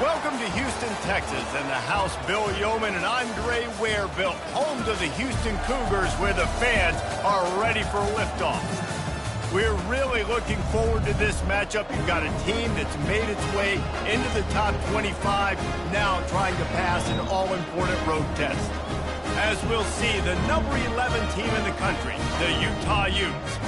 Welcome to Houston, Texas, and the house Bill Yeoman and Andre Ware built, home to the Houston Cougars, where the fans are ready for liftoff. We're really looking forward to this matchup. You've got a team that's made its way into the top 25, now trying to pass an all-important road test. As we'll see, the number 11 team in the country, the Utah Utes,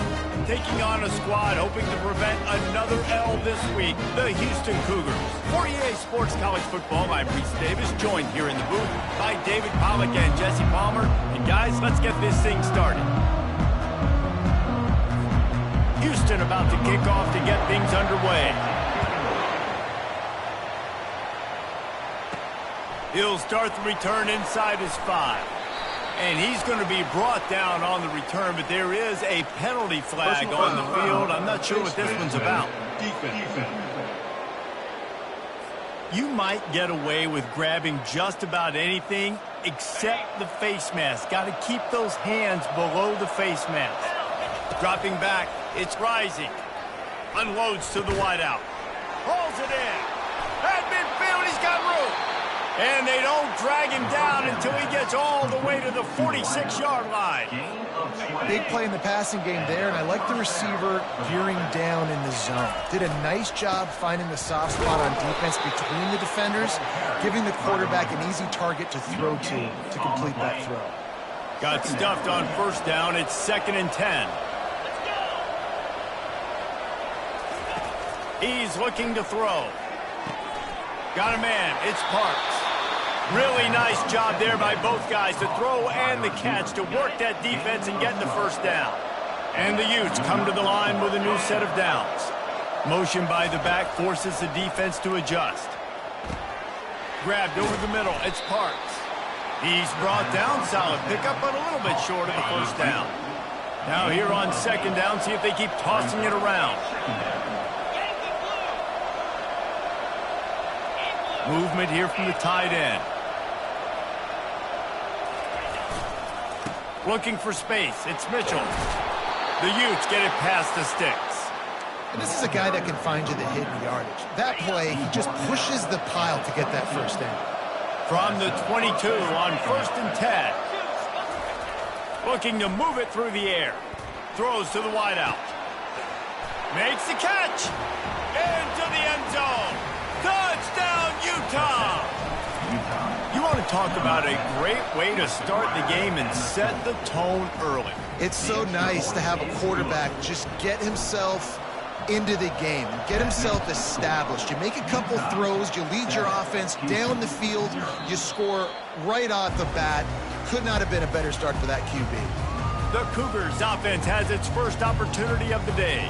taking on a squad hoping to prevent another L this week, the Houston Cougars. For EA Sports College Football, I'm Reese Davis, joined here in the booth by David Pollack and Jesse Palmer. And guys, let's get this thing started. Houston about to kick off to get things underway. He'll start the return inside his 5. And he's going to be brought down on the return, but there is a penalty flag on the field. I'm not sure what this one's about. You might get away with grabbing just about anything except the face mask. Got to keep those hands below the face mask. Dropping back, it's rising. Unloads to the wideout. Hauls it in. At midfield, he's got room. And they don't drag him down until he gets all the way to the 46-yard line. Big play in the passing game there, and I like the receiver gearing down in the zone. Did a nice job finding the soft spot on defense between the defenders, giving the quarterback an easy target to throw to complete that throw. Got stuffed on first down. It's 2nd and 10. He's looking to throw. Got a man. It's Parks. Really nice job there by both guys, the throw and the catch, to work that defense and get the first down. And the Utes come to the line with a new set of downs. Motion by the back forces the defense to adjust. Grabbed over the middle. It's Parks. He's brought down. Solid pickup, but a little bit short of the first down. Now here on 2nd down, see if they keep tossing it around. Movement here from the tight end. Looking for space. It's Mitchell. The Utes get it past the sticks. And this is a guy that can find you the hidden yardage. That play, he just pushes the pile to get that first down. From the 22 on 1st and 10. Looking to move it through the air. Throws to the wideout. Makes the catch. Into the end zone. Touchdown, Utah! You want to talk about a great way to start the game and set the tone early. It's so nice to have a quarterback just get himself into the game, get himself established. You make a couple throws, you lead your offense down the field, you score right off the bat. Could not have been a better start for that QB. The Cougars offense has its first opportunity of the day.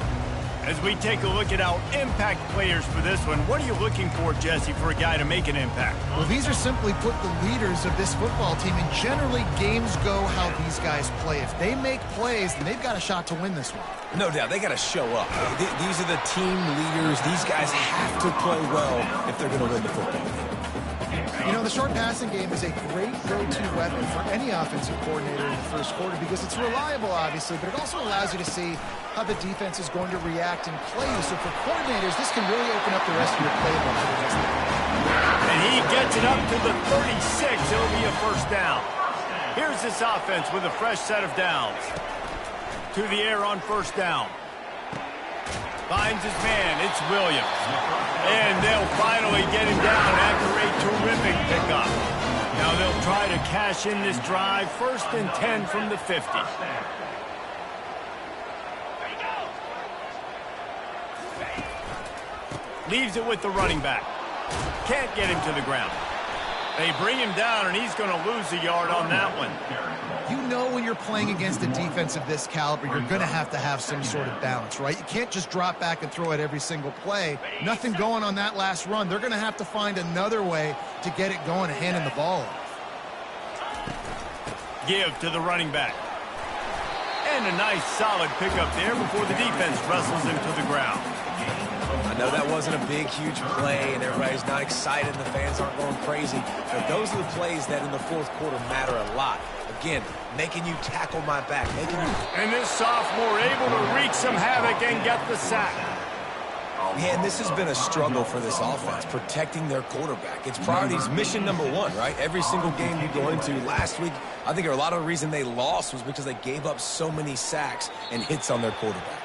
As we take a look at our impact players for this one, what are you looking for, Jesse, for a guy to make an impact? Well, these are simply put the leaders of this football team, and generally games go how these guys play. If they make plays, then they've got a shot to win this one. No doubt, they got to show up. These are the team leaders. These guys have to play well if they're going to win the football game. You know, the short passing game is a great go-to weapon for any offensive coordinator in the first quarter because it's reliable, obviously, but it also allows you to see how the defense is going to react and play you. So for coordinators, this can really open up the rest of your playbook for the rest of the game. And he gets it up to the 36. It'll be a first down. Here's this offense with a fresh set of downs. To the air on first down. Finds his man. It's Williams. And they'll finally get him down after a terrific pickup. Now they'll try to cash in this drive. 1st and 10 from the 50. Leaves it with the running back. Can't get him to the ground. They bring him down, and he's going to lose a yard on that one. You know when you're playing against a defense of this caliber, you're going to have some sort of balance, right? You can't just drop back and throw it every single play. Nothing going on that last run. They're going to have to find another way to get it going and hand him the ball off. Give to the running back. And a nice solid pickup there before the defense wrestles him to the ground. I know that wasn't a big, huge play, and everybody's not excited, and the fans aren't going crazy, but those are the plays that in the fourth quarter matter a lot. Again, making you tackle my back, making you... And this sophomore able to wreak some havoc and get the sack. Man, this has been a struggle for this offense, protecting their quarterback. It's priorities, mission number one, right? Every single game you go into. Last week, I think a lot of the reason they lost was because they gave up so many sacks and hits on their quarterback.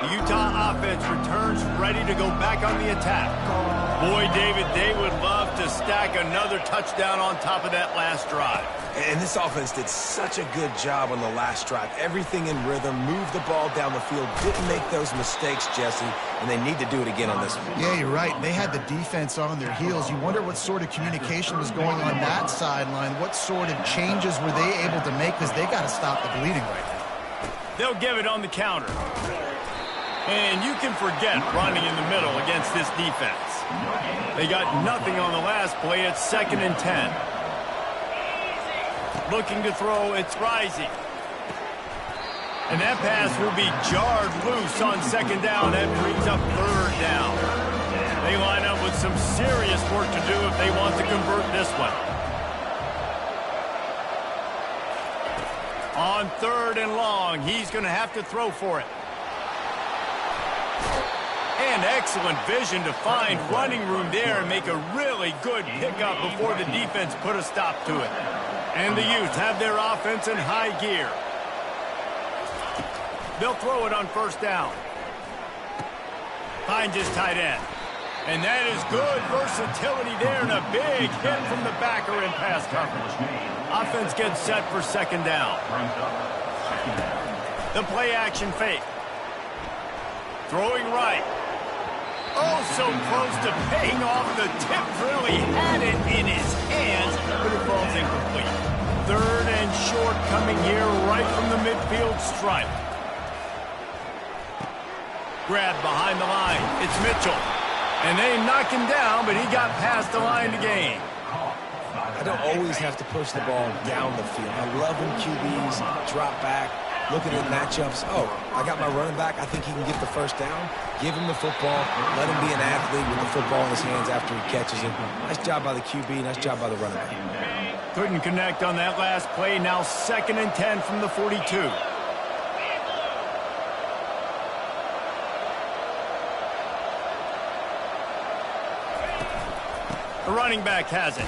The Utah offense returns ready to go back on the attack. Boy, David, they would love to stack another touchdown on top of that last drive. And this offense did such a good job on the last drive. Everything in rhythm, moved the ball down the field, didn't make those mistakes, Jesse, and they need to do it again on this one. Yeah, you're right. They had the defense on their heels. You wonder what sort of communication was going on that sideline. What sort of changes were they able to make, because they got to stop the bleeding right now. They'll give it on the counter. And you can forget running in the middle against this defense. They got nothing on the last play. It's 2nd and 10. Looking to throw, it's Rising. And that pass will be jarred loose on 2nd down. That brings up 3rd down. They line up with some serious work to do if they want to convert this one. On 3rd and long, he's going to have to throw for it. And excellent vision to find running room there and make a really good pickup before the defense put a stop to it. And the Utes have their offense in high gear. They'll throw it on 1st down. Finds his tight end. And that is good versatility there and a big hit from the backer in pass coverage. Offense gets set for 2nd down. The play action fake. Throwing right. Oh, so close to paying off. The tip really had it in his hands, but it falls incomplete. 3rd and short coming here right from the midfield stripe. Grab behind the line. It's Mitchell. And they knock him down, but he got past the line to gain. I don't always have to push the ball down the field. I love when QBs drop back, looking at matchups. Oh, I got my running back. I think he can get the 1st down. Give him the football. Let him be an athlete with the football in his hands after he catches it. Nice job by the QB. Nice job by the running back. Couldn't connect on that last play. Now 2nd and 10 from the 42. The running back has it.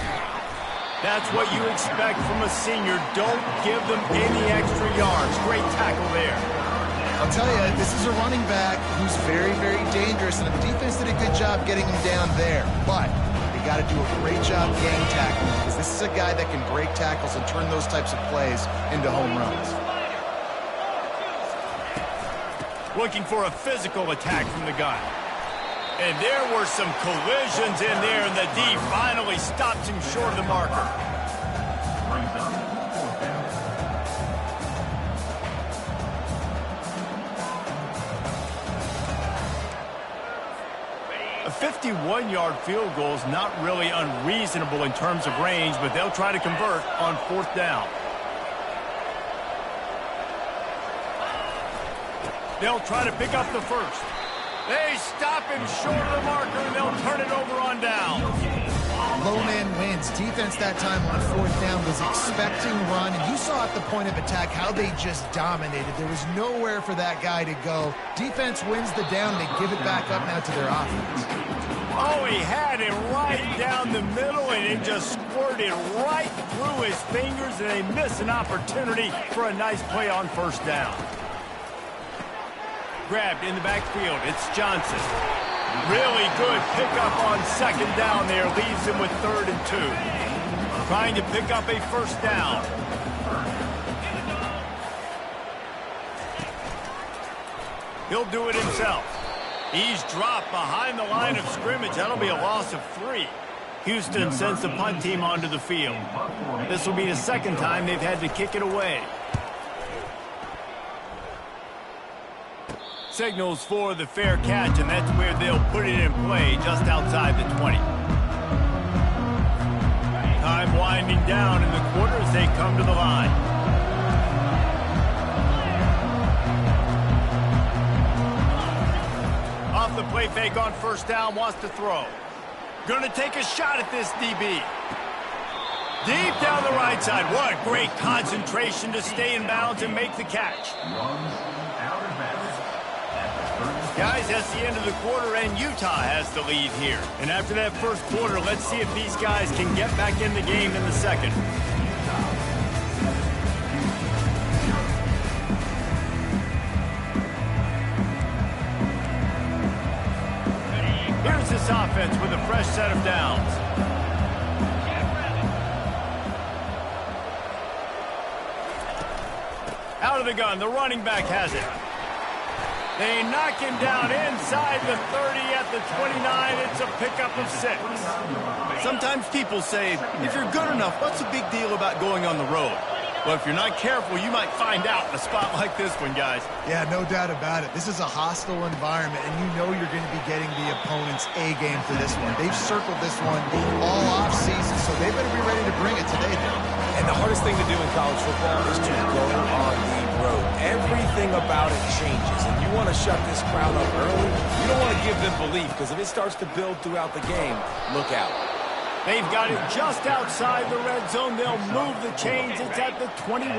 That's what you expect from a senior. Don't give them any extra yards. Great tackle there. I'll tell you, this is a running back who's very, very dangerous, and the defense did a good job getting him down there. But they got to do a great job gang tackling, because this is a guy that can break tackles and turn those types of plays into home runs. Looking for a physical attack from the gun. And there were some collisions in there, and the D finally stops him short of the marker. A 51-yard field goal is not really unreasonable in terms of range, but they'll try to convert on 4th down. They'll try to pick up the 1st. They stop him short of the marker, and they'll turn it over on down. Low man wins. Defense that time on 4th down was expecting run, and you saw at the point of attack how they just dominated. There was nowhere for that guy to go. Defense wins the down. They give it back up now to their offense. Oh, he had it right down the middle, and it just squirted right through his fingers, and they miss an opportunity for a nice play on 1st down. Grabbed in the backfield. It's Johnson. Really good pickup on 2nd down there. Leaves him with 3rd and 2. Trying to pick up a 1st down. He'll do it himself. He's dropped behind the line of scrimmage. That'll be a loss of 3. Houston sends the punt team onto the field. This will be the 2nd time they've had to kick it away. Signals for the fair catch, and that's where they'll put it in play, just outside the 20. Time winding down in the quarter as they come to the line. Off the play fake on 1st down, wants to throw. Gonna take a shot at this DB. Deep down the right side. What great concentration to stay in bounds and make the catch. Guys, that's the end of the quarter, and Utah has the lead here. And after that first quarter, let's see if these guys can get back in the game in the second. Here's this offense with a fresh set of downs. Out of the gun, the running back has it. They knock him down inside the 30 at the 29. It's a pickup of 6. Sometimes people say, if you're good enough, what's the big deal about going on the road? Well, if you're not careful, you might find out in a spot like this one, guys. Yeah, no doubt about it. This is a hostile environment, and you know you're going to be getting the opponent's A game for this one. They've circled this one all off-season, so they better be ready to bring it today, though. And the hardest thing to do in college football is to go on the road. Everything about it changes, and you want to shut this crowd up early. You don't want to give them belief, because if it starts to build throughout the game, look out. They've got it just outside the red zone. They'll move the chains. It's at the 21.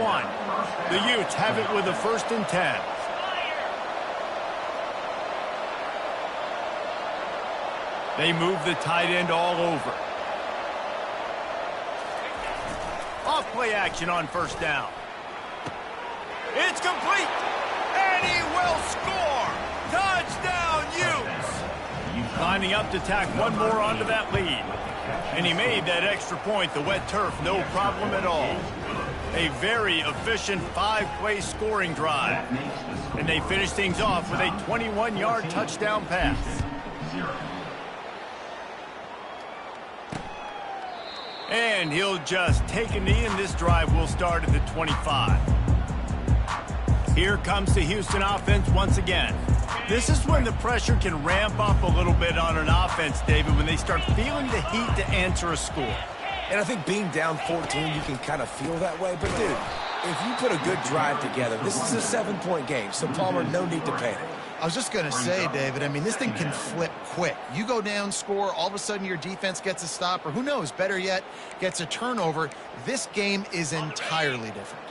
The Utes have it with a 1st and 10. They move the tight end all over. Off play action on 1st down. It's complete. And he will score. Touchdown, Utes. Lining up to tack one more onto that lead. And he made that extra point, the wet turf, no problem at all. A very efficient 5-play scoring drive. And they finish things off with a 21-yard touchdown pass. And he'll just take a knee, and this drive will start at the 25. Here comes the Houston offense once again. This is when the pressure can ramp up a little bit on an offense, David, when they start feeling the heat to answer a score. And I think being down 14, you can kind of feel that way. But, dude, if you put a good drive together, this is a 7-point game. So, Palmer, no need to panic. I was just going to say, David, I mean, this thing can flip quick. You go down, score, all of a sudden your defense gets a stop, or who knows, better yet, gets a turnover. This game is entirely different.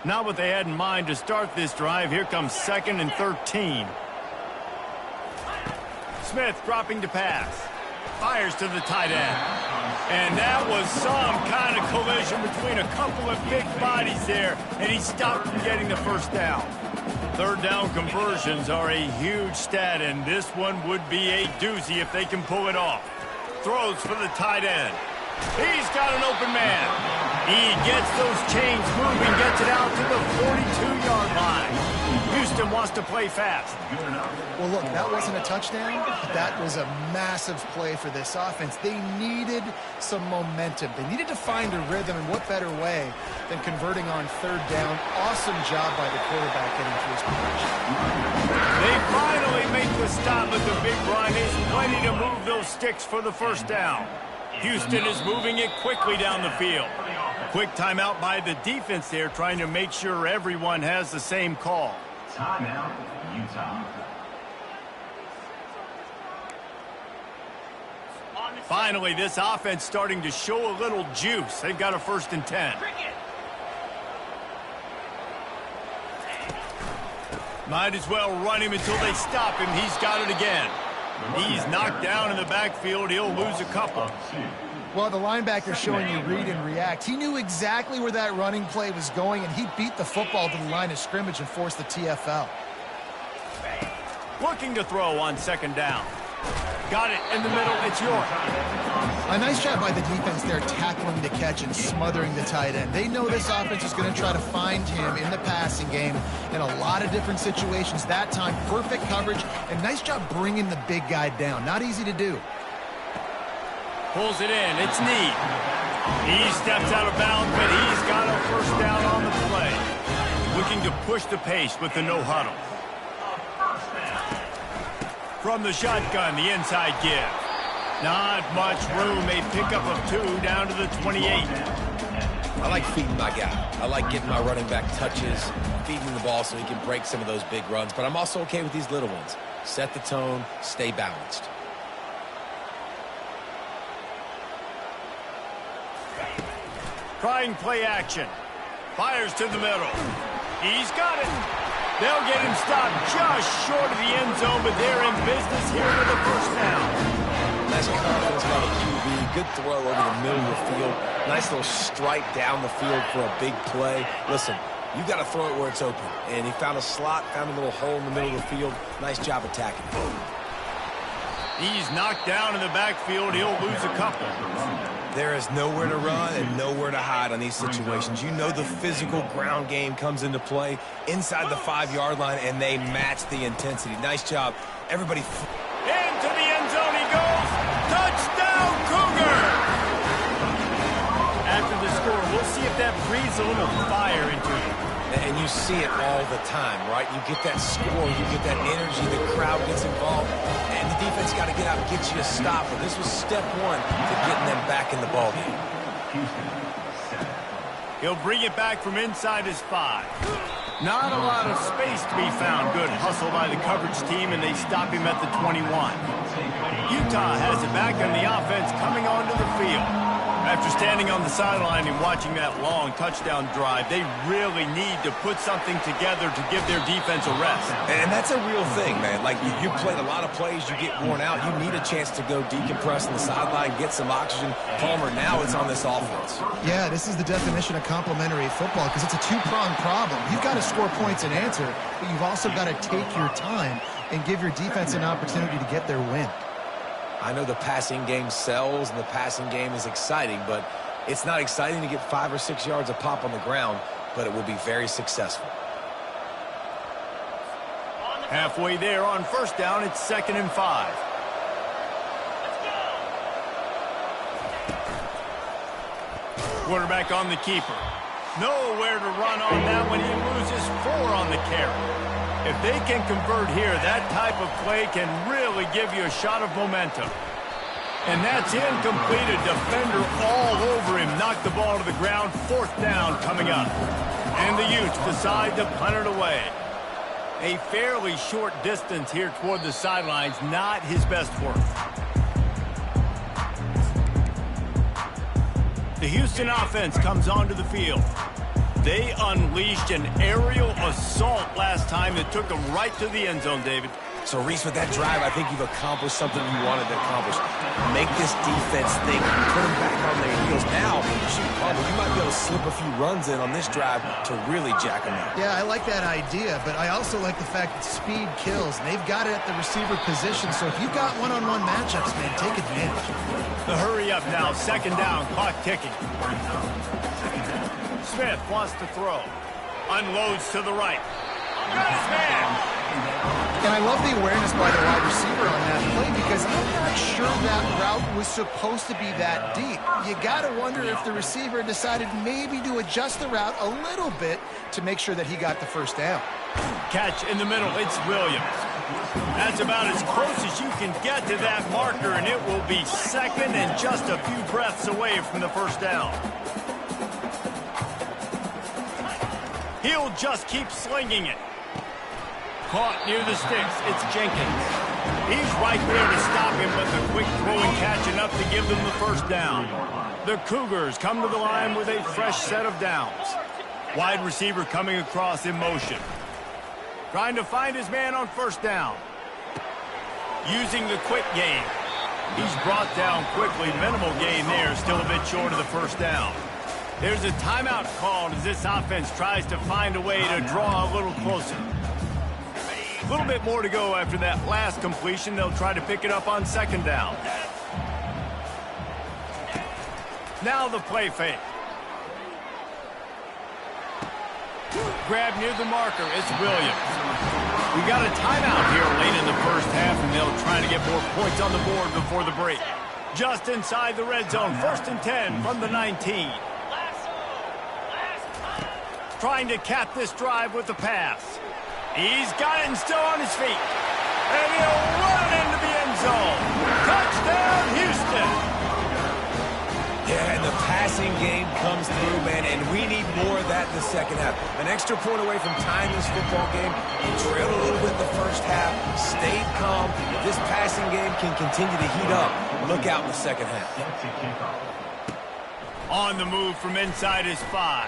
Not what they had in mind to start this drive. Here comes 2nd and 13. Smith dropping to pass. Fires to the tight end. And that was some kind of collision between a couple of big bodies there, and he stopped from getting the 1st down. 3rd down conversions are a huge stat, and this one would be a doozy if they can pull it off. Throws for the tight end. He's got an open man. He gets those chains moving, gets it out to the 42-yard line. Houston wants to play fast. Well, look, that wasn't a touchdown, but that was a massive play for this offense. They needed some momentum. They needed to find a rhythm, and what better way than converting on 3rd down. Awesome job by the quarterback getting through his progression. They finally make the stop with the big run. He's plenty to move those sticks for the 1st down. Houston is moving it quickly down the field. Quick timeout by the defense there, trying to make sure everyone has the same call. Timeout, Utah. Finally, this offense starting to show a little juice. They've got a 1st and 10. Might as well run him until they stop him. He's got it again. He's knocked down in the backfield. He'll lose a couple. Well, the linebacker's showing you read and react. He knew exactly where that running play was going, and he beat the football to the line of scrimmage and forced the TFL. Looking to throw on 2nd down. Got it in the middle. It's York. A nice job by the defense there, tackling the catch and smothering the tight end. They know this offense is going to try to find him in the passing game in a lot of different situations. That time, perfect coverage, and nice job bringing the big guy down. Not easy to do. Pulls it in. It's Need. He steps out of bounds, but he's got a 1st down on the play. Looking to push the pace with the no huddle. From the shotgun, the inside give. Not much room. A pickup of 2 down to the 28. I like feeding my guy. I like getting my running back touches, feeding the ball so he can break some of those big runs. But I'm also okay with these little ones. Set the tone, stay balanced. Trying play action. Fires to the middle. He's got it. They'll get him stopped just short of the end zone, but they're in business here with a first down. Nice confidence by the QB. Good throw over the middle of the field. Nice little strike down the field for a big play. Listen, you got to throw it where it's open. And he found a slot, found a little hole in the middle of the field. Nice job attacking it. He's knocked down in the backfield. He'll lose a couple. There is nowhere to run and nowhere to hide on these situations. You know the physical ground game comes into play inside the 5-yard line, and they match the intensity. Nice job. Everybody. Into the end zone he goes. Touchdown, Cougar! After the score, we'll see if that breathes a little fire into you. And you see it all the time, right? You get that score, you get that energy, the crowd gets involved, and the defense got to get out and get you a stop. But this was step one to getting them back in the ballgame. He'll bring it back from inside his 5. Not a lot of space to be found. Good hustle by the coverage team, and they stop him at the 21. Utah has it back on the offense coming onto the field. After standing on the sideline and watching that long touchdown drive, they really need to put something together to give their defense a rest. And that's a real thing, man. Like, you played a lot of plays, you get worn out. You need a chance to go decompress on the sideline, get some oxygen. Palmer, now it's on this offense. Yeah, this is the definition of complementary football because it's a two-pronged problem. You've got to score points and answer, but you've also got to take your time and give your defense an opportunity to get their win. I know the passing game sells and the passing game is exciting, but it's not exciting to get 5 or 6 yards a pop on the ground, but it will be very successful. Halfway there on first down, it's 2nd and 5. Quarterback on the keeper. Nowhere to run on that one. He loses 4 on the carry. If they can convert here, that type of play can really give you a shot of momentum. And that's incomplete. A defender all over him. Knocked the ball to the ground. 4th down coming up. And the Utes decide to punt it away. A fairly short distance here toward the sidelines. Not his best work. The Houston offense comes onto the field. They unleashed an aerial assault last time that took them right to the end zone, David. So, Reese, with that drive, I think you've accomplished something you wanted to accomplish. Make this defense think, put them back on their heels. Now, shoot, Palmer, you might be able to slip a few runs in on this drive to really jack them up. Yeah, I like that idea, but I also like the fact that speed kills, and they've got it at the receiver position, so if you've got one-on-one matchups, man, take advantage. The hurry up now, 2nd down, clock ticking. Smith wants to throw. Unloads to the right. Got his man. And I love the awareness by the wide receiver on that play because I'm not sure that route was supposed to be that deep. You got to wonder if the receiver decided maybe to adjust the route a little bit to make sure that he got the first down. Catch in the middle. It's Williams. That's about as close as you can get to that marker, and it will be 2nd and just a few breaths away from the first down. He'll just keep slinging it. Caught near the sticks. It's Jenkins. He's right there to stop him, but the quick throw and catch enough to give them the first down. The Cougars come to the line with a fresh set of downs. Wide receiver coming across in motion. Trying to find his man on first down. Using the quick game. He's brought down quickly. Minimal gain there. Still a bit short of the first down. There's a timeout called as this offense tries to find a way to draw a little closer. A little bit more to go after that last completion. They'll try to pick it up on 2nd down. Now the play fake. Grab near the marker. It's Williams. We got a timeout here late in the first half, and they'll try to get more points on the board before the break. Just inside the red zone. 1st and 10 from the 19. Trying to cap this drive with the pass. He's got it and still on his feet. And he'll run it into the end zone. Touchdown, Houston. Yeah, and the passing game comes through, man, and we need more of that in the second half. An extra point away from tying this football game. We trailed a little bit in the first half, stayed calm. If this passing game can continue to heat up, look out in the second half. On the move from inside his 5.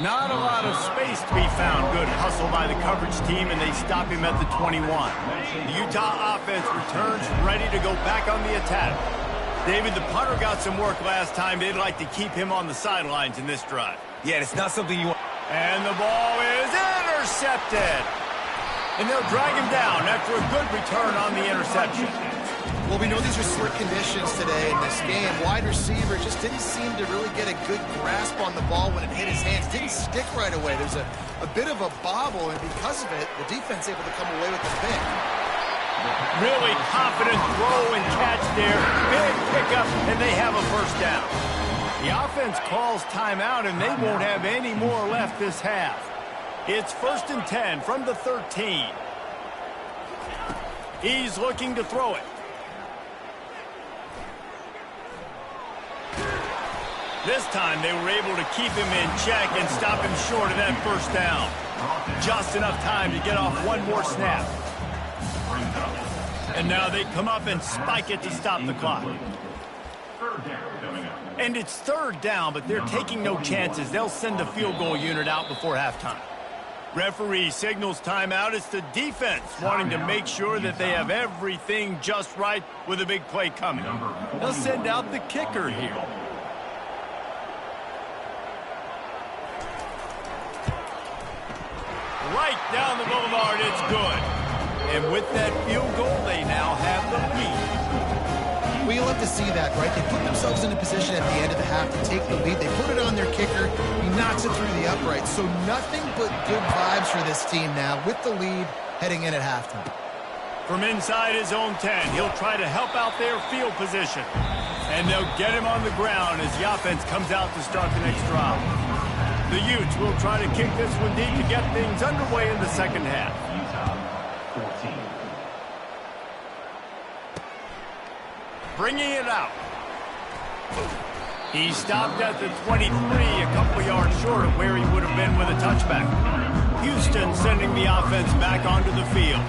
Not a lot of space to be found. Good hustle by the coverage team, and they stop him at the 21. The Utah offense returns ready to go back on the attack. David, the punter got some work last time. They'd like to keep him on the sidelines in this drive. Yeah, it's not something you want. And the ball is intercepted. And they'll drag him down after a good return on the interception. Well, we know these are slick conditions today in this game. Wide receiver just didn't seem to really get a good grasp on the ball when it hit his hands. Didn't stick right away. There's a bit of a bobble, and because of it, the defense able to come away with the pick. Really confident throw and catch there. Big pickup, and they have a first down. The offense calls timeout, and they won't have any more left this half. It's 1st and 10 from the 13. He's looking to throw it. This time they were able to keep him in check and stop him short of that first down. Just enough time to get off one more snap. And now they come up and spike it to stop the clock. And it's 3rd down, but they're taking no chances. They'll send the field goal unit out before halftime. Referee signals timeout. It's the defense wanting to make sure that they have everything just right with a big play coming. They'll send out the kicker here. Right down the boulevard, it's good. And with that field goal, they now have the lead. We love to see that, right? They put themselves in a position at the end of the half to take the lead. They put it on their kicker. He knocks it through the upright. So nothing but good vibes for this team now with the lead heading in at halftime. From inside his own 10, he'll try to help out their field position. And they'll get him on the ground as the offense comes out to start the next drive. The Utes will try to kick this one deep to get things underway in the second half. Utah 14. Bringing it out. He stopped at the 23, a couple yards short of where he would have been with a touchback. Houston sending the offense back onto the field.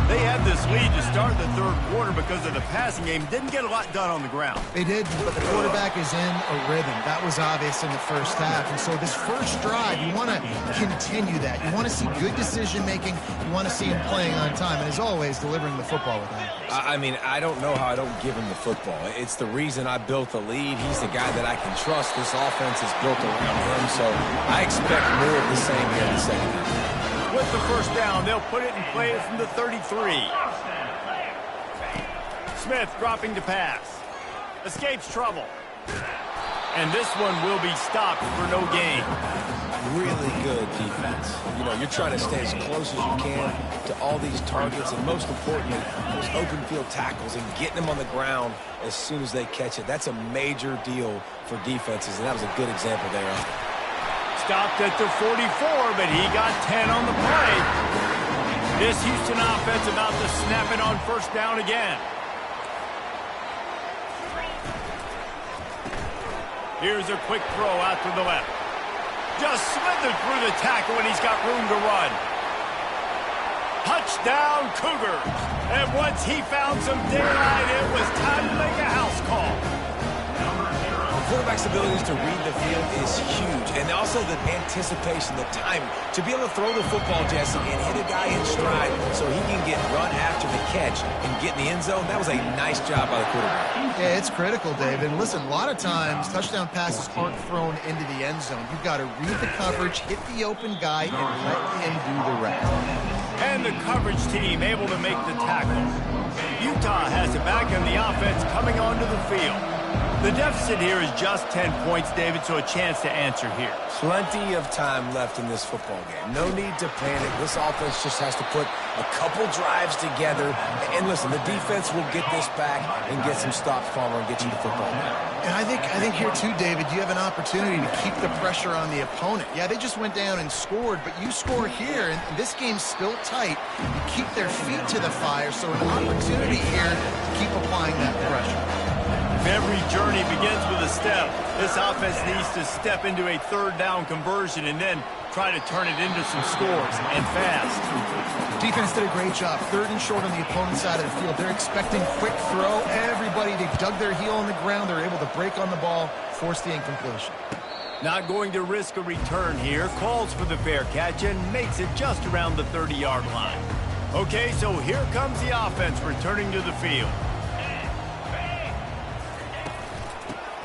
They had this lead to start the 3rd quarter because of the passing game. Didn't get a lot done on the ground. They did, but the quarterback is in a rhythm. That was obvious in the first half. And so this first drive, you want to continue that. You want to see good decision-making. You want to see him playing on time. And as always, delivering the football with that. I mean, I don't know how I don't give him the football. It's the reason I built the lead. He's the guy that I can trust. This offense is built around him, so I expect more of the same here in the second half. With the first down, they'll put it in play from the 33. Smith dropping to pass. Escapes trouble. And this one will be stopped for no gain. Really good defense. You know, you're trying to stay as close as you can to all these targets, and most importantly, those open field tackles and getting them on the ground as soon as they catch it. That's a major deal for defenses, and that was a good example there. Stopped at the 44, but he got 10 on the play. This Houston offense about to snap it on first down again. Here's a quick throw out to the left. Just slithered through the tackle, and he's got room to run. Touchdown, Cougars. And once he found some daylight, it was time to make a house call. The quarterback's abilities to read the field is huge, and also the anticipation, the time to be able to throw the football, Jesse, and hit a guy in stride so he can get run after the catch and get in the end zone. That was a nice job by the quarterback. Yeah, it's critical, David. And listen, a lot of times touchdown passes aren't thrown into the end zone. You've got to read the coverage, hit the open guy, and let him do the rest. And the coverage team able to make the tackle. Utah has it back, and the offense coming onto the field. The deficit here is just 10 points, David, so a chance to answer here. Plenty of time left in this football game. No need to panic. This offense just has to put a couple drives together. And listen, the defense will get this back and get some stops, Palmer, and get you the football game. And I think here too, David, you have an opportunity to keep the pressure on the opponent. Yeah, they just went down and scored, but you score here, and this game's still tight. You keep their feet to the fire, so an opportunity here to keep applying that pressure. Every journey begins with a step. This offense needs to step into a 3rd down conversion and then try to turn it into some scores, and fast. Defense did a great job. 3rd and short on the opponent's side of the field. They're expecting quick throw. Everybody, they dug their heel on the ground. They're able to break on the ball, force the incompletion. Not going to risk a return here. Calls for the fair catch and makes it just around the 30-yard line. Okay, so here comes the offense returning to the field.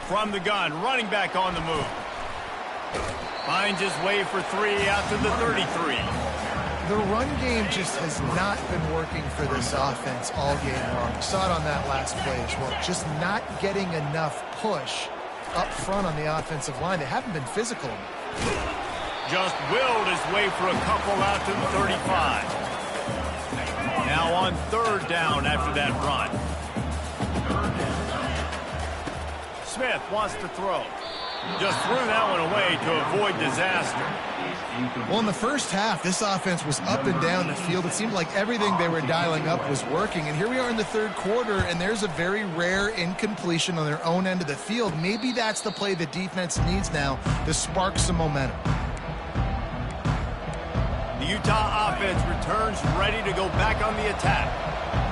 From the gun, running back on the move. Finds his way for 3 out to the 33. The run game just has not been working for this offense all game long. We saw it on that last play as well. Just not getting enough push up front on the offensive line. They haven't been physical. Just willed his way for a couple out to the 35. Now on 3rd down after that run. Smith wants to throw. Just threw that one away to avoid disaster. Well, in the first half, this offense was up and down the field. It seemed like everything they were dialing up was working. And here we are in the 3rd quarter, and there's a very rare incompletion on their own end of the field. Maybe that's the play the defense needs now to spark some momentum. The Utah offense returns ready to go back on the attack.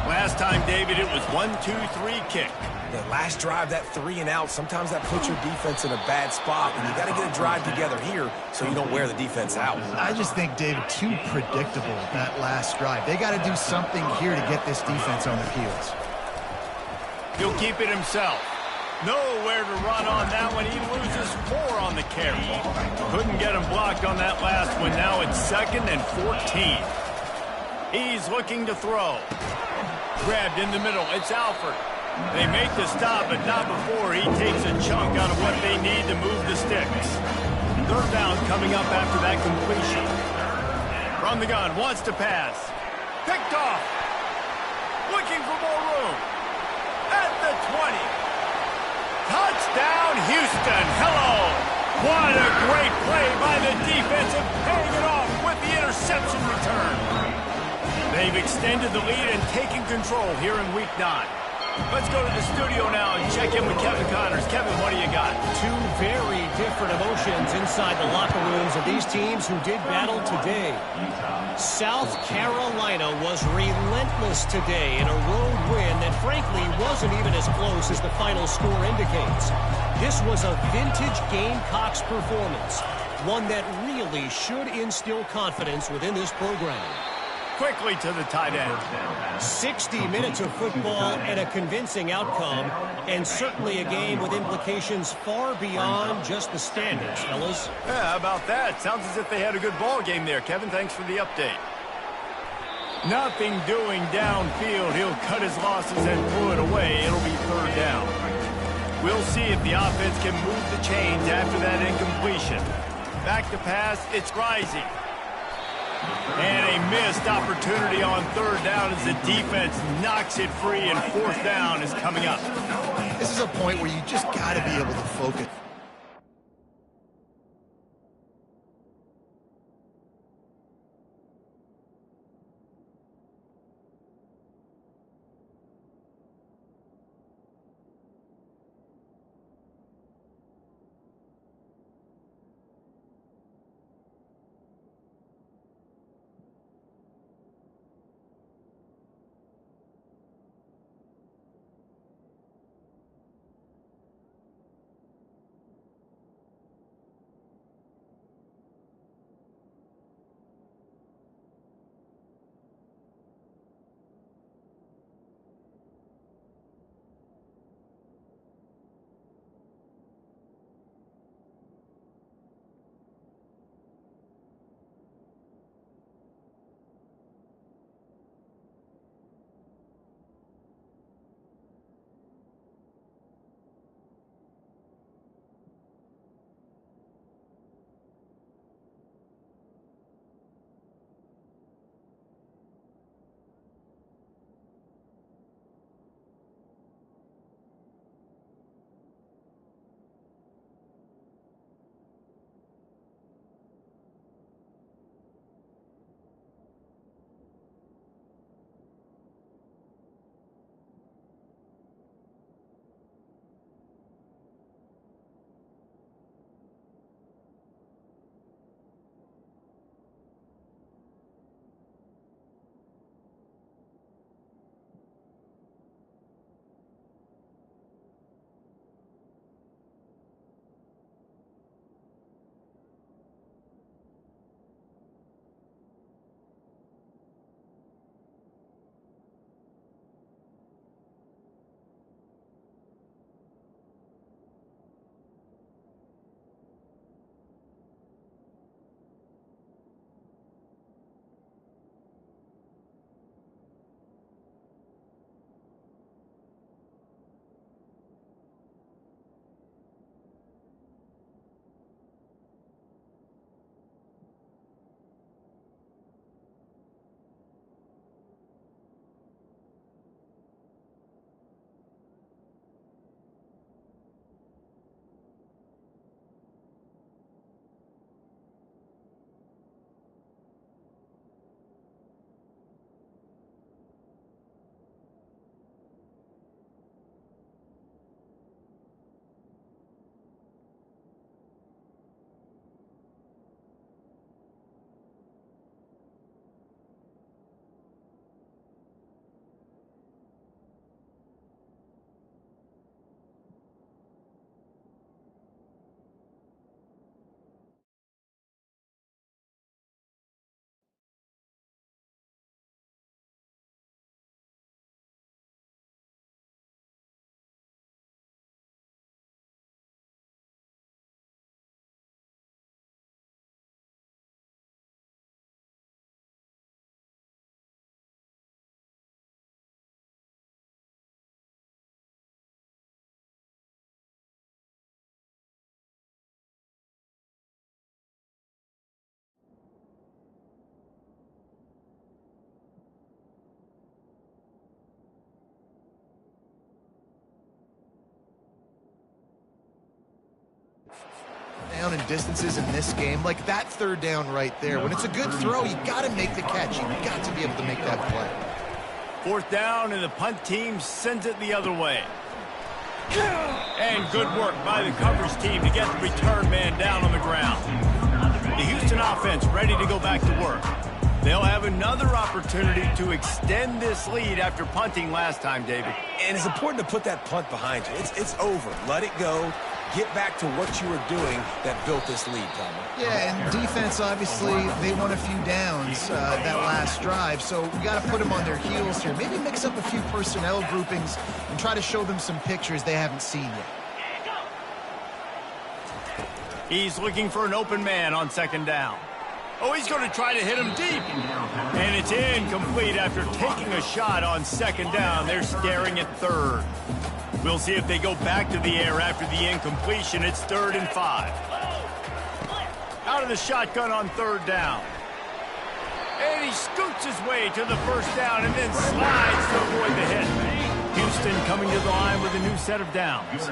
Last time, David, it was 1-2-3 kick. The last drive, that 3 and out, sometimes that puts your defense in a bad spot, and you got to get a drive together here so you don't wear the defense out. I just think, David, too predictable that last drive. They got to do something here to get this defense on their heels. He'll keep it himself. Nowhere to run on that one. He loses 4 on the carry. Couldn't get him blocked on that last one. Now it's 2nd and 14. He's looking to throw. Grabbed in the middle. It's Alford. They make the stop, but not before he takes a chunk out of what they need to move the sticks. 3rd down coming up after that completion. From the gun, wants to pass. Picked off. Looking for more room. At the 20. Touchdown, Houston. Hello. What a great play by the defensive, paying it off with the interception return. They've extended the lead and taken control here in Week 9. Let's go to the studio now and check in with Kevin Connors. Kevin, what do you got? 2 very different emotions inside the locker rooms of these teams who did battle today. South Carolina was relentless today in a road win that frankly wasn't even as close as the final score indicates. This was a vintage Gamecocks performance, one that really should instill confidence within this program. Quickly to the tight end. 60 minutes of football and a convincing outcome, and certainly a game with implications far beyond just the standings, fellas. Yeah, how about that? Sounds as if they had a good ball game there. Kevin, thanks for the update. Nothing doing downfield. He'll cut his losses and throw it away. It'll be 3rd down. We'll see if the offense can move the chains after that incompletion. Back to pass, it's Rising. And a missed opportunity on 3rd down as the defense knocks it free, and 4th down is coming up. This is a point where you just got to be able to focus. distances in this game, like that third down right there. When it's a good throw, you got to make the catch. You got to be able to make that play. Fourth down, and the punt team sends it the other way. And good work by the coverage team to get the return man down on the ground. The Houston offense ready to go back to work. They'll have another opportunity to extend this lead after punting last time, David. And it's important to put that punt behind you. It's over. Let it go. Get back to what you were doing that built this lead, Tom. Yeah, and defense, obviously, they won a few downs that last drive, so we got to put them on their heels here. Maybe mix up a few personnel groupings and try to show them some pictures they haven't seen yet. He's looking for an open man on second down. Oh, he's going to try to hit him deep. And it's incomplete after taking a shot on second down. They're staring at third. We'll see if they go back to the air after the incompletion. It's 3rd and 5. Out of the shotgun on third down. And he scoots his way to the first down and then slides to avoid the hit. Houston coming to the line with a new set of downs. First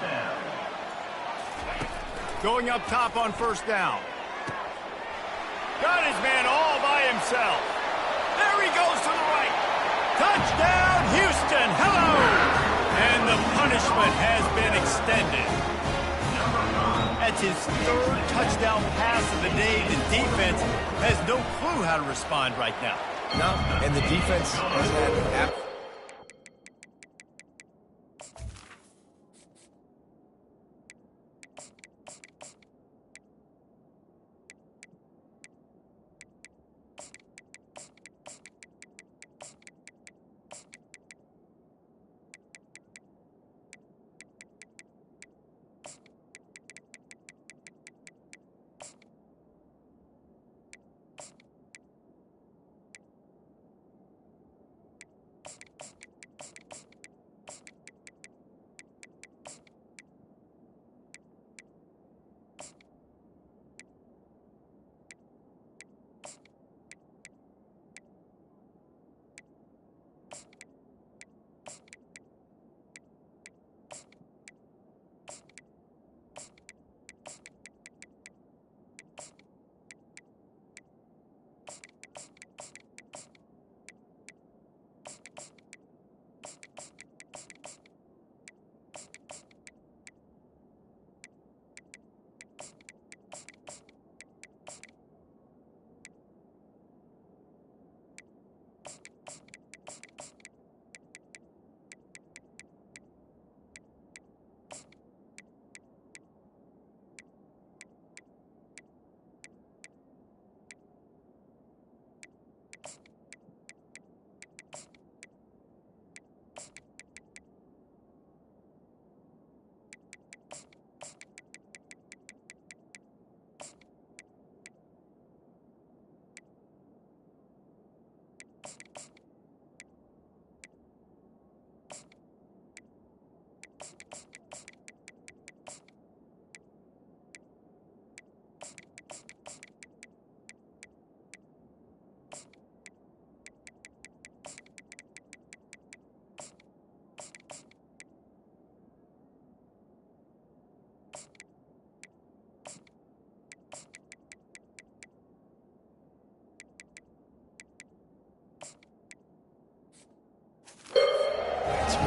down. Going up top on first down. Got his man all by himself. There he goes to the right. Touchdown, Houston. Hello. And the punishment has been extended. That's his 3rd touchdown pass of the day. The defense has no clue how to respond right now. No, and the defense has had...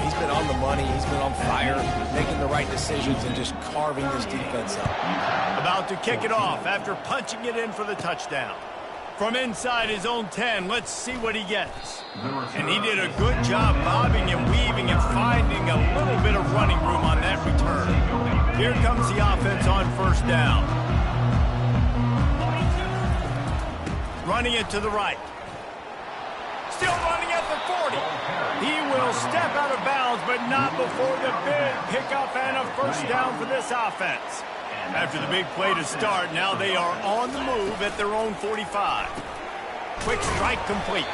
He's been on the money. He's been on fire, making the right decisions and just carving this defense up. About to kick it off after punching it in for the touchdown. From inside his own 10, let's see what he gets. And he did a good job bobbing and weaving and finding a little bit of running room on that return. Here comes the offense on first down. Running it to the right. Still running at the 40. He will step out of bounds, but not before the big pickup and a first down for this offense. After the big play to start, now they are on the move at their own 45. Quick strike complete.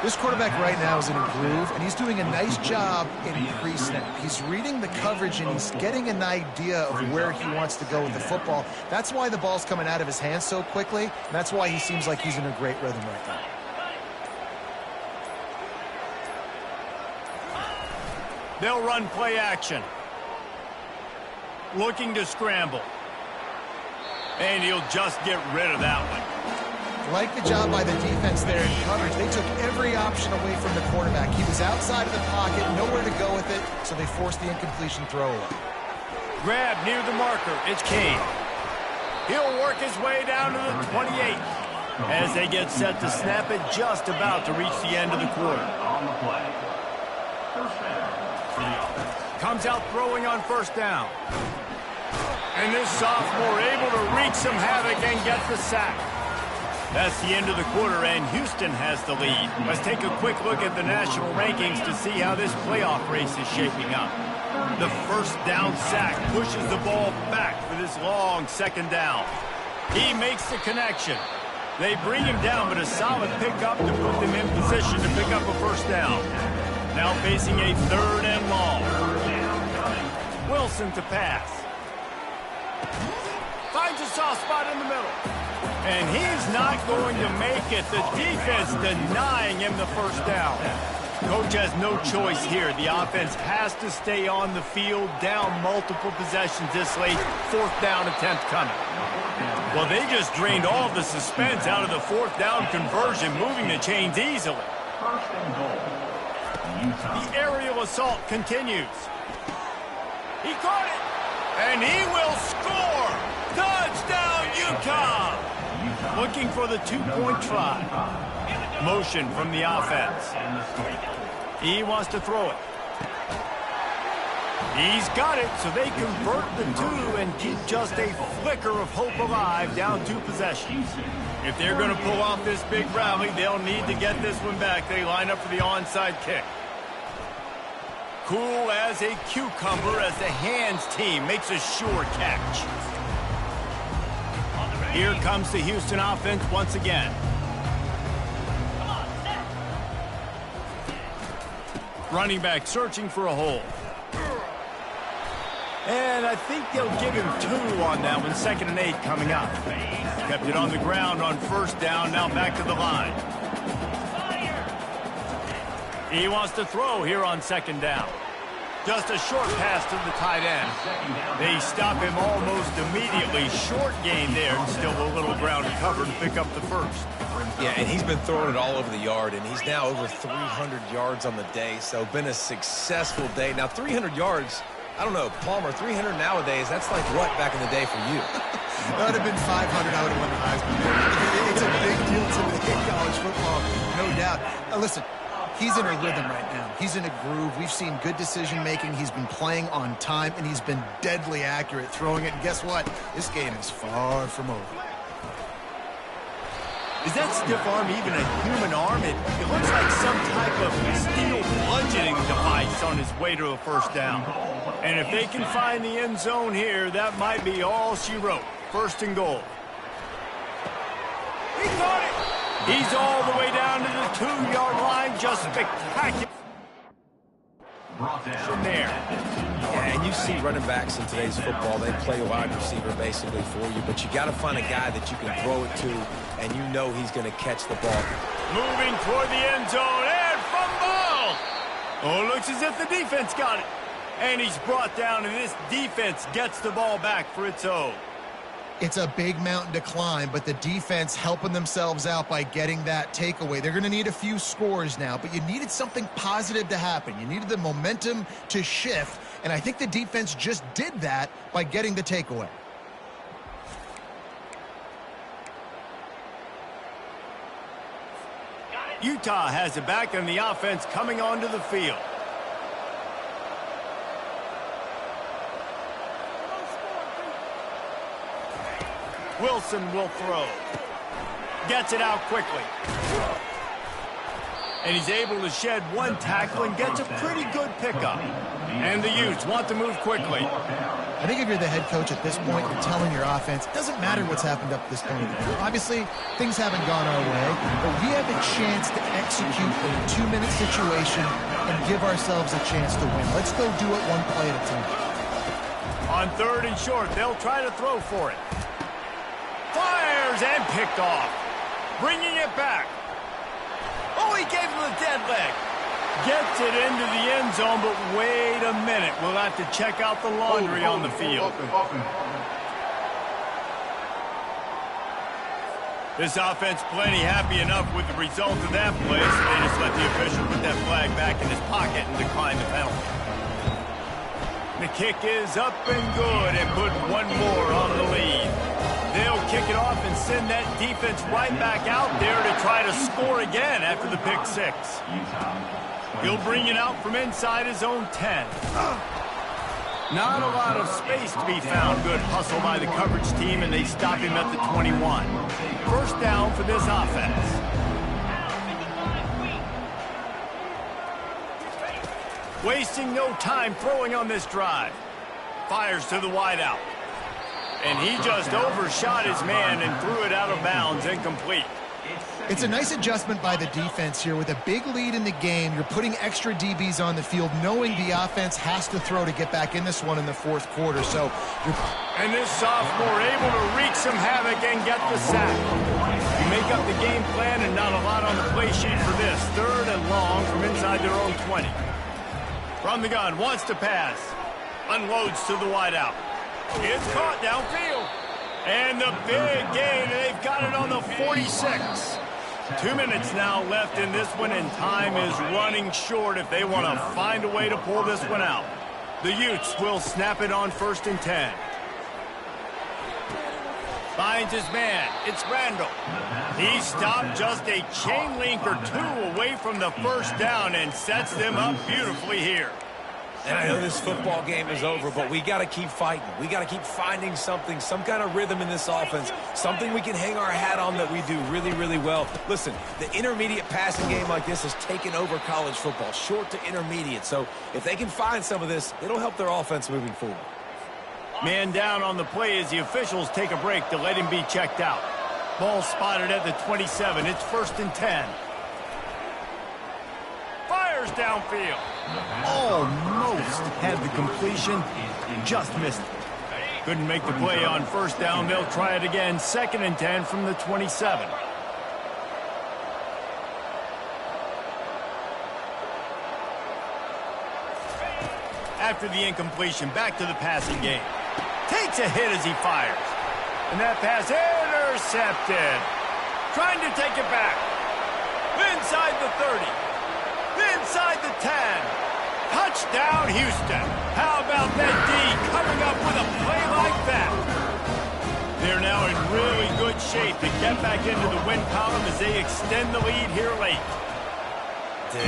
This quarterback right now is in a groove, and he's doing a nice job in pre-snap. He's reading the coverage, and he's getting an idea of where he wants to go with the football. That's why the ball's coming out of his hands so quickly, and that's why he seems like he's in a great rhythm right now. They'll run play action. looking to scramble. And he'll just get rid of that one. Like the job by the defense there in coverage. They took every option away from the quarterback. He was outside of the pocket, nowhere to go with it, so they forced the incompletion throw away. Grab near the marker. It's Kane. He'll work his way down to the 28 as they get set to snap it, just about to reach the end of the quarter. On the play. First down for the offense. Comes out throwing on first down. And this sophomore able to wreak some havoc and get the sack. That's the end of the quarter, and Houston has the lead. Let's take a quick look at the national rankings to see how this playoff race is shaping up. The first down sack pushes the ball back for this long second down. He makes the connection. They bring him down, but a solid pickup to put them in position to pick up a first down. Now facing a third and long. Wilson to pass. Finds a soft spot in the middle. And he's not going to make it. The defense denying him the first down. Coach has no choice here. The offense has to stay on the field, down multiple possessions this late. Fourth down attempt coming. Well, they just drained all the suspense out of the fourth down conversion, moving the chains easily. First and goal. Utah. The aerial assault continues. He caught it, and he will score. Touchdown, Utah. Looking for the two-point try. Motion from the offense. He wants to throw it. He's got it, so they convert the two and keep just a flicker of hope alive, down 2 possessions. If they're going to pull off this big rally, they'll need to get this one back. They line up for the onside kick. Cool as a cucumber as the hands team makes a sure catch. Here comes the Houston offense once again. Running back searching for a hole. And I think they'll give him 2 on that one. 2nd and 8 coming up. Kept it on the ground on first down. Now back to the line. He wants to throw here on 2nd down. Just a short pass to the tight end. They stop him almost immediately. Short gain there, and still a little ground to cover to pick up the first. Yeah, and he's been throwing it all over the yard, and he's now over 300 yards on the day, so been a successful day. Now, 300 yards, I don't know, Palmer, 300 nowadays, that's like what back in the day for you? That would have been 500. I would have won the Heisman. It's a big deal today in college football, no doubt. Now, listen. He's in a rhythm right now. He's in a groove. We've seen good decision-making. He's been playing on time, and he's been deadly accurate throwing it. And guess what? This game is far from over. Is that stiff arm even a human arm? It looks like some type of steel bludgeoning device on his way to a first down. And if they can find the end zone here, that might be all she wrote. First and goal. He caught it! He's all the way down to the 2-yard line. Just spectacular. From there. Yeah, and you see running backs in today's football, they play wide receiver basically for you, but you got to find a guy that you can throw it to, and you know he's going to catch the ball. Moving toward the end zone, and fumble! Oh, looks as if the defense got it. And he's brought down, and this defense gets the ball back for its own. It's a big mountain to climb, but the defense helping themselves out by getting that takeaway. They're going to need a few scores now, but you needed something positive to happen. You needed the momentum to shift, and I think the defense just did that by getting the takeaway. Utah has it back, and the offense coming onto the field. Wilson will throw. Gets it out quickly. And he's able to shed 1 tackle and gets a pretty good pickup. And the Utes want to move quickly. I think if you're the head coach at this point, you're telling your offense, it doesn't matter what's happened up to this point of the game. Obviously, things haven't gone our way, but we have a chance to execute in a 2-minute situation and give ourselves a chance to win. Let's go do it 1 play at a time. On 3rd and short, they'll try to throw for it. Fires and picked off. Bringing it back. Oh, he gave him the dead leg. Gets it into the end zone, but wait a minute. We'll have to check out the laundry on the field. This offense plenty happy enough with the result of that play, so they just let the official put that flag back in his pocket and decline the penalty. The kick is up and good and put one more on the lead. They'll kick it off and send that defense right back out there to try to score again after the pick six. He'll bring it out from inside his own 10. Not a lot of space to be found. Good hustle by the coverage team, and they stop him at the 21. First down for this offense. Wasting no time throwing on this drive. Fires to the wideout. And he just overshot his man and threw it out of bounds, incomplete. It's a nice adjustment by the defense here. With a big lead in the game, you're putting extra DBs on the field, knowing the offense has to throw to get back in this one in the fourth quarter. And this sophomore able to wreak some havoc and get the sack. You make up the game plan and not a lot on the play sheet for this. Third and long from inside their own 20. From the gun, wants to pass. Unloads to the wideout. It's caught downfield. And the big gain, they've got it on the 46. 2 minutes now left in this one, and time is running short if they want to find a way to pull this one out. The Utes will snap it on 1st and 10. Finds his man. It's Randall. He stopped just a chain link or two away from the first down and sets them up beautifully here. And I know this football game is over, but we got to keep fighting. We got to keep finding something, some kind of rhythm in this offense, something we can hang our hat on that we do really, really well. Listen, the intermediate passing game like this has taken over college football, short to intermediate. So if they can find some of this, it'll help their offense moving forward. Man down on the play as the officials take a break to let him be checked out. Ball spotted at the 27. It's 1st and 10. Fires downfield. Almost had the completion. Just missed it. Couldn't make the play on first down. They'll try it again. 2nd and 10 from the 27. After the incompletion, back to the passing game. Takes a hit as he fires. And that pass intercepted. Trying to take it back. Inside the 30. Inside the 10. Touchdown, Houston. How about that D coming up with a play like that? They're now in really good shape to get back into the win column as they extend the lead here late. Dude,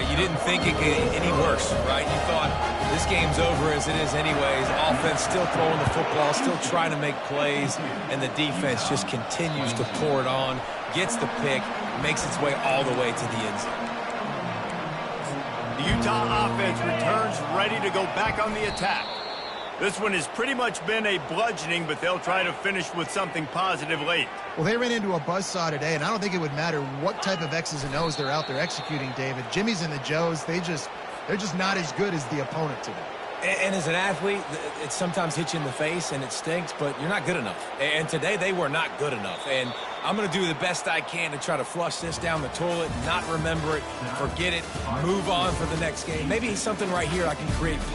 you didn't think it could get any worse, right? You thought this game's over as it is anyways. Offense still throwing the football, still trying to make plays, and the defense just continues to pour it on, gets the pick, makes its way all the way to the end zone. The Utah offense returns ready to go back on the attack. This one has pretty much been a bludgeoning, but they'll try to finish with something positive late. Well, they ran into a buzzsaw today, and I don't think it would matter what type of X's and O's they're out there executing, David. Jimmy's and the Joes, they're just not as good as the opponent today. And as an athlete, it sometimes hits you in the face and it stinks, but you're not good enough. And today they were not good enough. And I'm going to do the best I can to try to flush this down the toilet, not remember it, forget it, move on for the next game. Maybe something right here I can create